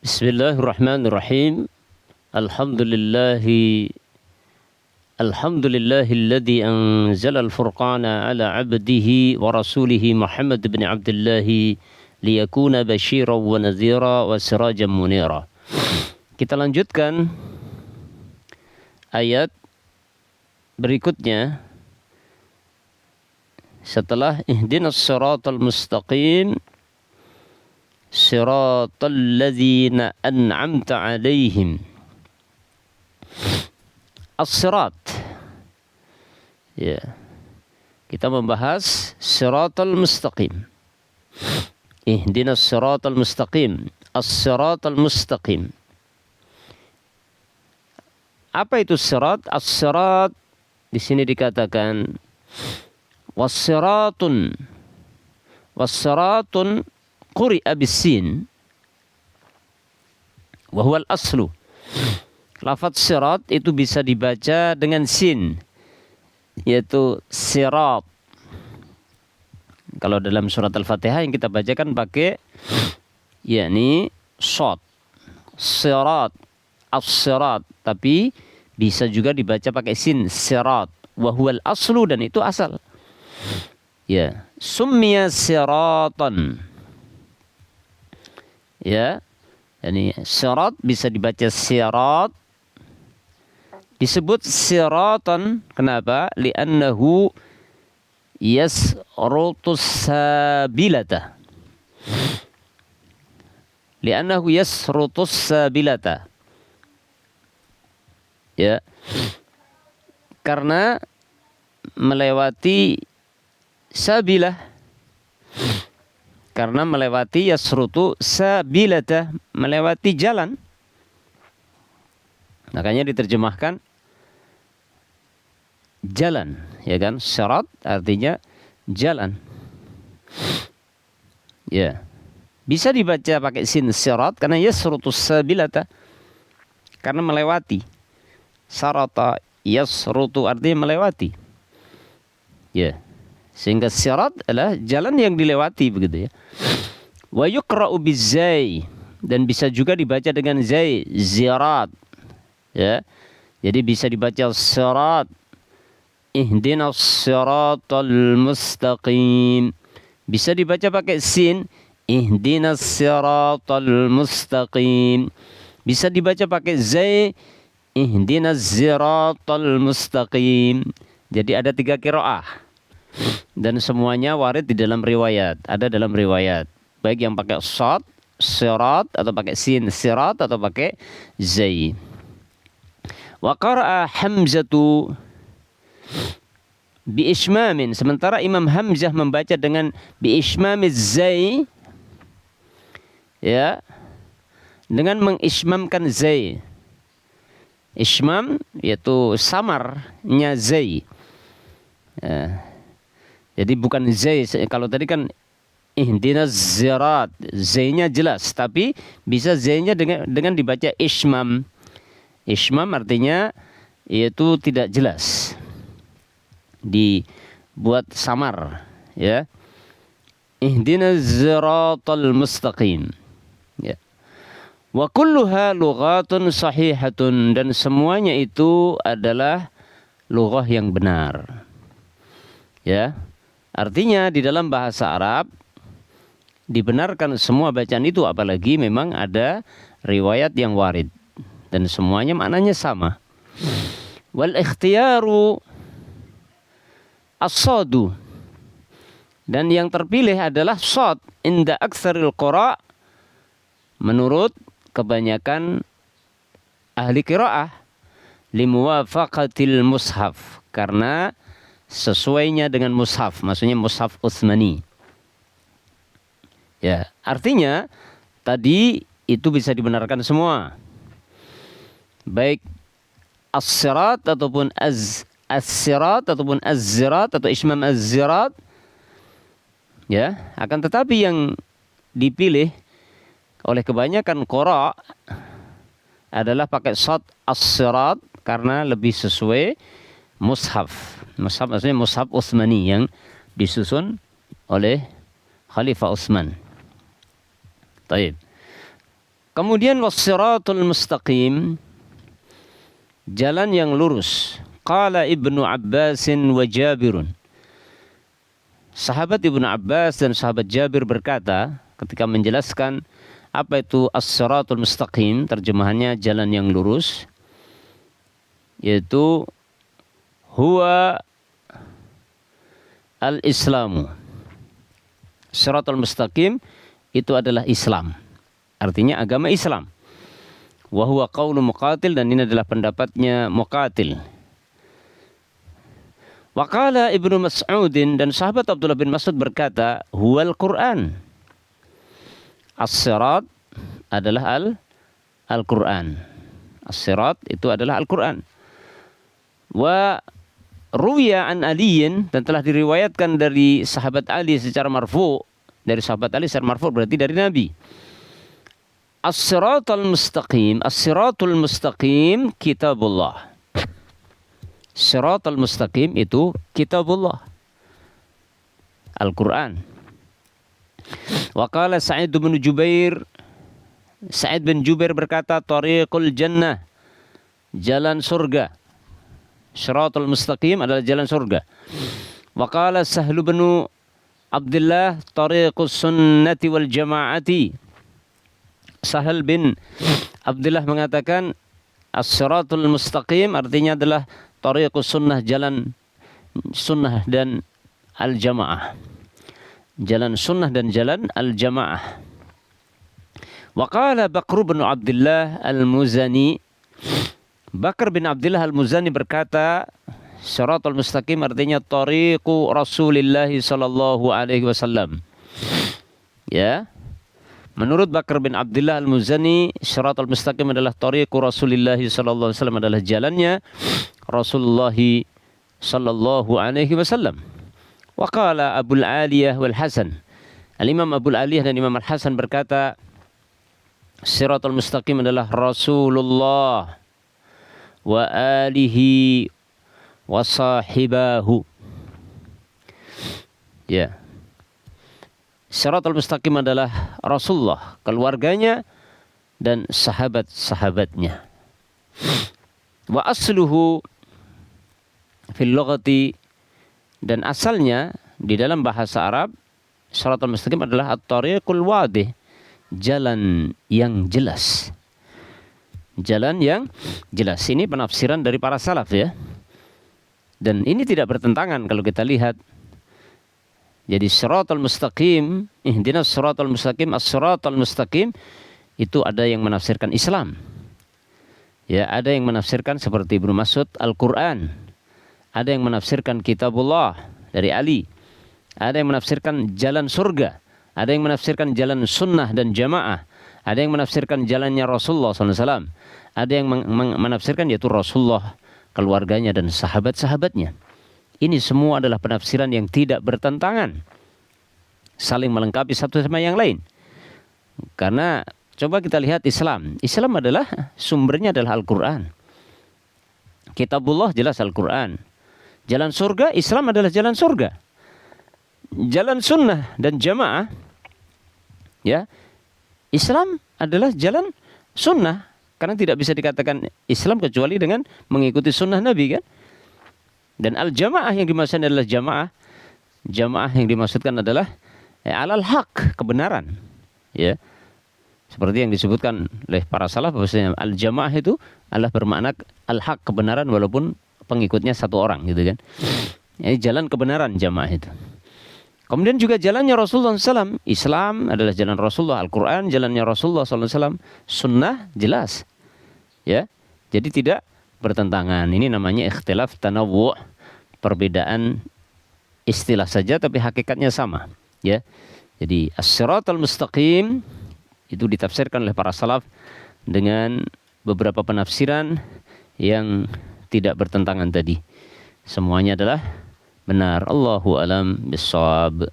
Bismillahirrahmanirrahim. Alhamdulillahilladzi anzala al-furqana ala 'abdihi wa rasulihi Muhammad bin Abdullah liyakuna basyiran wa nadhira wa sirajan munira. Kita lanjutkan ayat berikutnya setelah ihdinas siratal mustaqim siratal ladzina an'amta 'alaihim. As-sirat. Ya. Kita membahas siratal mustaqim. Ihdinas siratal mustaqim. As-siratal mustaqim. Apa itu sirat? As-sirat di sini dikatakan was-siratun. Was-siratun quri'a bis-sin wa huwa al-aslu. Lafaz sirat itu bisa dibaca dengan sin, yaitu sirat. Kalau dalam surat Al-Fatihah yang kita bacakan pakai yakni shad, sirat, as-sirat, tapi bisa juga dibaca pakai sin, sirat, wa huwa al-aslu, dan itu asal. Ya, summiya siratan. Ya, yani sirat bisa dibaca sirat, disebut siratan. Kenapa? Li'annahu yasrutus sabilata. Li'annahu yasrutus sabilata. Ya, karena melewati sabilah. Karena melewati yasrutu sabilata, melewati jalan. Makanya diterjemahkan jalan, ya kan? Sirat artinya jalan. Ya. Bisa dibaca pakai sin sirat karena yasrutu sabilata, karena melewati. Sarata yasrutu artinya melewati. Ya. Sehingga sirat adalah jalan yang dilewati, begitu ya. Wa yuqra'u bizai, dan bisa juga dibaca dengan zai, zirat. Ya. Jadi bisa dibaca sirat. Ihdinas siratal mustaqim. Bisa dibaca pakai sin, ihdinas siratal mustaqim. Bisa dibaca pakai zai, ihdinas siratal mustaqim. Jadi ada 3 qiraah. Dan semuanya warid di dalam riwayat. Ada dalam riwayat. Baik yang pakai shad, sirat, atau pakai sin, sirat, atau pakai zai. Wa qara'a Hamzatu bi ismamin. Sementara Imam Hamzah membaca dengan bi ismamiz zai. Ya. Dengan mengismamkan zai. Ismam yaitu samarnya zai. Ya. Jadi bukan zai, kalau tadi kan ihdinas zirat, zainya jelas, tapi bisa zainya dengan dibaca ismam. Ismam artinya yaitu tidak jelas, dibuat samar, ya. Ihdinas ziratal mustaqim. Ya. Wa kulluha lughatun sahihatun, dan semuanya itu adalah lughah yang benar. Ya. Artinya di dalam bahasa Arab dibenarkan semua bacaan itu, apalagi memang ada riwayat yang warid dan semuanya maknanya sama. Wal ikhtiyaru as-sadu, dan yang terpilih adalah shad inda aktsaril qura, menurut kebanyakan ahli qiraah, limuwafaqatil mushaf, karena sesuainya dengan mushaf, maksudnya mushaf Utsmani. Ya, artinya tadi itu bisa dibenarkan semua. Baik as-sirat ataupun as-sirat ataupun az-zirat atau ismam az-zirat. Ya, akan tetapi yang dipilih oleh kebanyakan qara adalah pakai shad as-sirat karena lebih sesuai mushaf. Mushaf maksudnya mushaf Utsmani yang disusun oleh Khalifah Utsman. Taib. Kemudian was-siratul mustaqim, jalan yang lurus. Qala Ibnu Abbasin wa Jabirun. Sahabat Ibnu Abbas dan sahabat Jabir berkata ketika menjelaskan apa itu as-siratul mustaqim, terjemahannya jalan yang lurus, yaitu huwa al-islamu. Siratul mustaqim itu adalah Islam. Artinya agama Islam. Wa huwa qaulu Muqatil, dan ini adalah pendapatnya Muqatil. Wa qala Ibnu Mas'udin, dan sahabat Abdullah bin Mas'ud berkata, huwal Qur'an. As-sirat adalah Al-Qur'an. As-sirat itu adalah Al-Qur'an. Wa ruwiya an Aliyin, dan telah diriwayatkan dari sahabat Ali secara marfu', dari sahabat Ali secara marfu' berarti dari Nabi. As-siratul mustaqim, as-siratul mustaqim kitabullah. Siratul mustaqim itu kitabullah, Al-Qur'an. Wa qala Sa'id bin Jubair, Sa'id bin Jubair berkata, tariqul jannah, jalan surga. Siratul mustaqim adalah jalan surga. Wa qala Sahlu bin Abdullah, tariqus sunnati wal jama'ati. Sahal bin Abdullah mengatakan as-siratul mustaqim artinya adalah tariqus sunnah, jalan sunnah dan al-jamaah. Jalan sunnah dan jalan al-jamaah. Wa qala Bakr bin Abdullah al-Muzani, Bakr bin Abdullah al-Muzani berkata, siratul mustaqim artinya tariqu Rasulillah sallallahu alaihi wasallam. Ya. Menurut Bakr bin Abdullah al-Muzani, siratul mustaqim adalah tariqu Rasulillah sallallahu alaihi wasallam, adalah jalannya Rasulullah sallallahu alaihi wasallam. Wa qala Abu al-Aliyah wal Hasan, Al-Imam Abu al-Aliyah dan Imam Al-Hasan berkata, siratul mustaqim adalah Rasulullah wa alihi wa sahibahu. Ya. Siratul mustaqim adalah Rasulullah, keluarganya dan sahabat-sahabatnya. Wa asluhu fil lughati, dan asalnya di dalam bahasa Arab, siratul mustaqim adalah at-tariqul wadih, jalan yang jelas. Jalan yang jelas. Ini penafsiran dari para salaf ya. Dan ini tidak bertentangan kalau kita lihat. Jadi siratal mustaqim, ihdinas siratal mustaqim, as-siratal mustaqim, itu ada yang menafsirkan Islam. Ya, ada yang menafsirkan seperti Ibnu Mas'ud Al-Qur'an. Ada yang menafsirkan kitabullah dari Ali. Ada yang menafsirkan jalan surga. Ada yang menafsirkan jalan sunnah dan jamaah. Ada yang menafsirkan jalannya Rasulullah SAW. Ada yang menafsirkan yaitu Rasulullah, keluarganya dan sahabat-sahabatnya. Ini semua adalah penafsiran yang tidak bertentangan, saling melengkapi satu sama yang lain. Karena coba kita lihat Islam. Islam adalah sumbernya adalah Al-Quran. Kitabullah jelas Al-Quran. Jalan surga, Islam adalah jalan surga. Jalan sunnah dan jamaah, ya, Islam adalah jalan sunnah. Karena tidak bisa dikatakan Islam kecuali dengan mengikuti sunnah Nabi kan. Dan al-jamaah yang dimaksudkan adalah jamaah. Jamaah yang dimaksudkan adalah alal haq, kebenaran. Ya. Seperti yang disebutkan oleh para salaf, bahwasanya al-jamaah itu adalah bermakna al-haq, kebenaran walaupun pengikutnya satu orang gitu kan. Ini jalan kebenaran jamaah itu. Kemudian juga jalannya Rasulullah SAW. Islam adalah jalan Rasulullah, Al-Quran jalannya Rasulullah SAW, sunnah jelas. Ya, jadi tidak bertentangan. Ini namanya ikhtilaf tanawwu', perbedaan istilah saja tapi hakikatnya sama. Ya, jadi as-siratal mustaqim itu ditafsirkan oleh para salaf dengan beberapa penafsiran yang tidak bertentangan tadi. Semuanya adalah benar. Allahu a'lam bishawab.